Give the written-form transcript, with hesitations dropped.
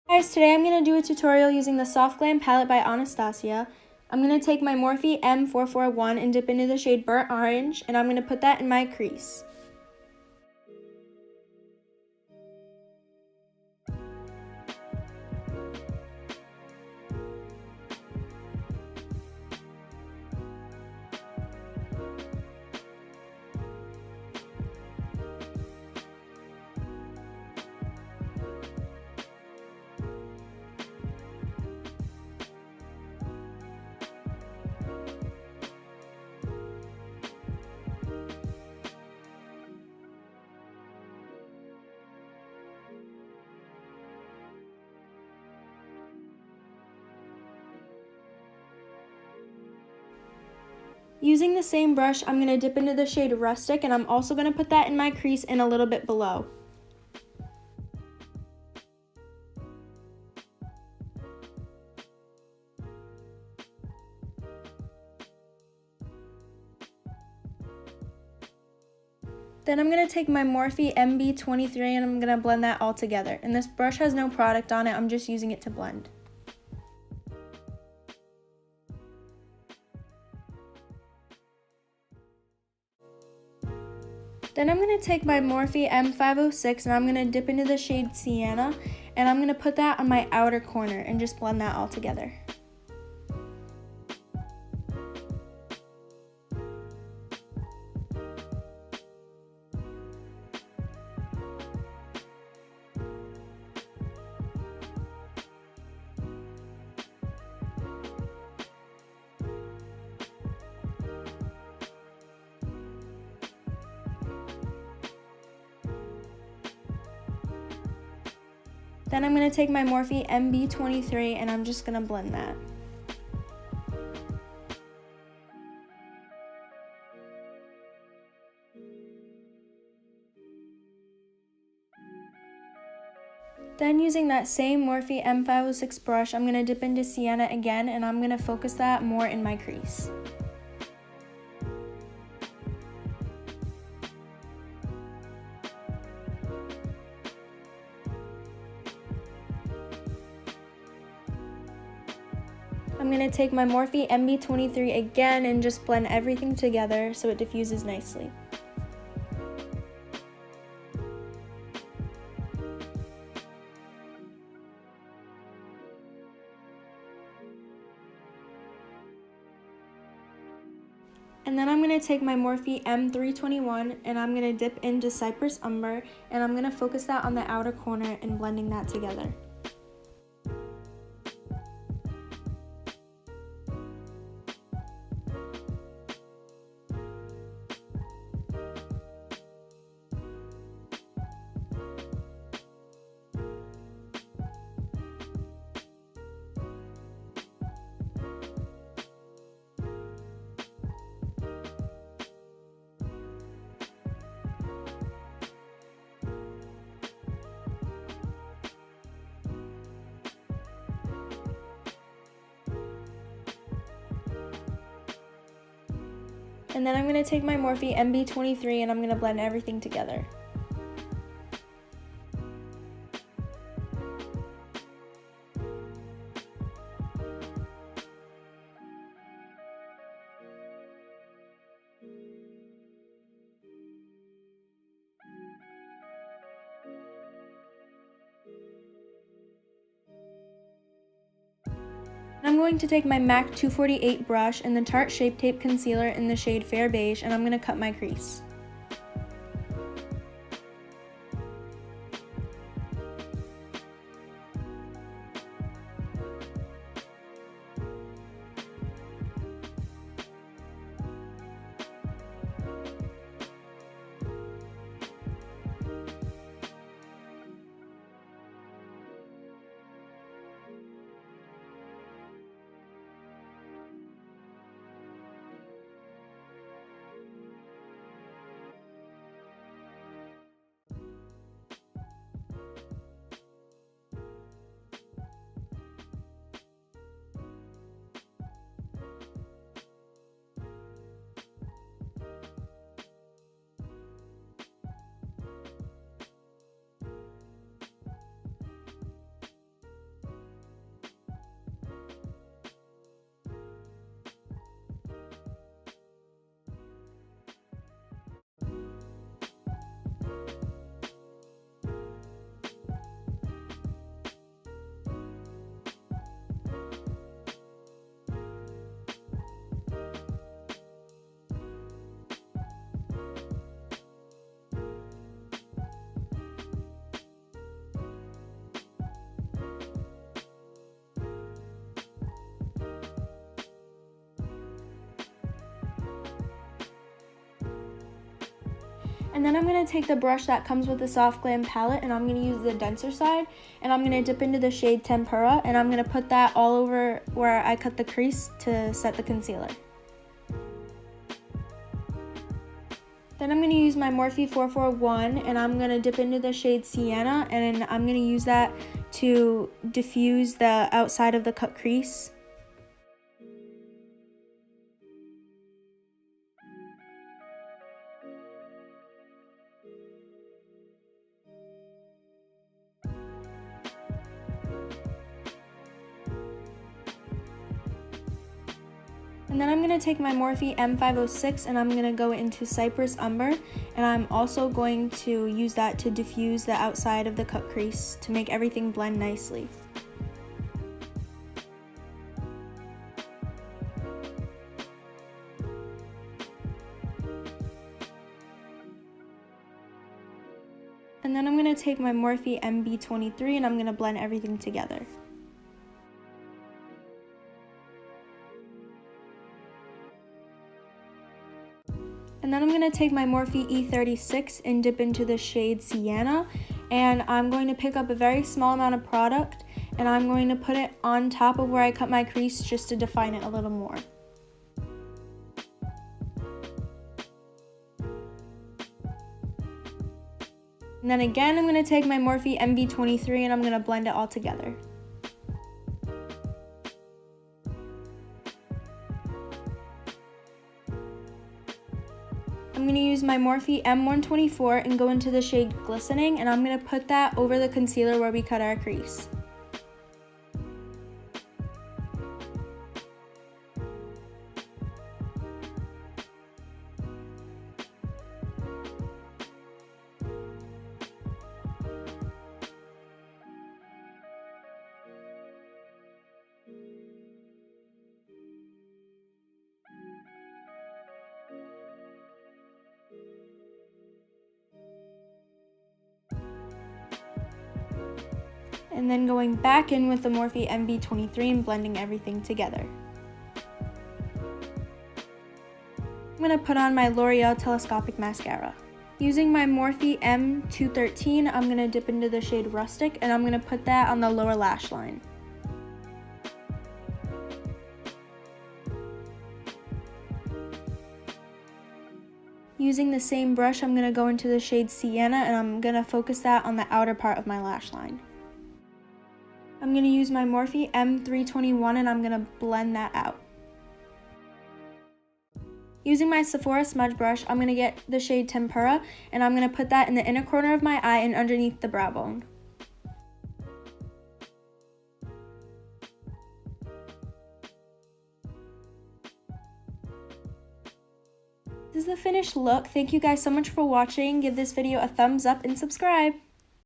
Guys, today I'm going to do a tutorial using the Soft Glam palette by Anastasia. I'm going to take my Morphe M441 and dip into the shade Burnt Orange, and I'm going to put that in my crease. Using the same brush, I'm going to dip into the shade Rustic, and I'm also going to put that in my crease and a little bit below. Then I'm going to take my Morphe MB23 and I'm going to blend that all together. And this brush has no product on it, I'm just using it to blend. Then I'm going to take my Morphe M506 and I'm going to dip into the shade Sienna, and I'm going to put that on my outer corner and just blend that all together. Then I'm going to take my Morphe MB23 and I'm just going to blend that. Then using that same Morphe M506 brush, I'm going to dip into Sienna again, and I'm going to focus that more in my crease. I'm going to take my Morphe MB23 again and just blend everything together so it diffuses nicely. And then I'm going to take my Morphe M321 and I'm going to dip into Cypress Umber, and I'm going to focus that on the outer corner and blending that together. And then I'm going to take my Morphe MB23 and I'm going to blend everything together. I'm going to take my MAC 248 brush and the Tarte Shape Tape Concealer in the shade Fair Beige, and I'm going to cut my crease. And then I'm going to take the brush that comes with the Soft Glam palette, and I'm going to use the denser side, and I'm going to dip into the shade Tempura, and I'm going to put that all over where I cut the crease to set the concealer. Then I'm going to use my Morphe 441, and I'm going to dip into the shade Sienna, and I'm going to use that to diffuse the outside of the cut crease. And then I'm going to take my Morphe M506 and I'm going to go into Cypress Umber, and I'm also going to use that to diffuse the outside of the cut crease to make everything blend nicely. And then I'm going to take my Morphe MB23 and I'm going to blend everything together. And then I'm going to take my Morphe E36 and dip into the shade Sienna, and I'm going to pick up a very small amount of product and I'm going to put it on top of where I cut my crease just to define it a little more. And then again, I'm going to take my Morphe MB23 and I'm going to blend it all together. I'm going to use my Morphe M124 and go into the shade Glistening, and I'm going to put that over the concealer where we cut our crease. And then going back in with the Morphe MB23 and blending everything together. I'm going to put on my L'Oreal Telescopic Mascara. Using my Morphe M213, I'm going to dip into the shade Rustic and I'm going to put that on the lower lash line. Using the same brush, I'm going to go into the shade Sienna and I'm going to focus that on the outer part of my lash line. I'm going to use my Morphe M321 and I'm going to blend that out. Using my Sephora smudge brush, I'm going to get the shade Tempura and I'm going to put that in the inner corner of my eye and underneath the brow bone. This is the finished look. Thank you guys so much for watching. Give this video a thumbs up and subscribe.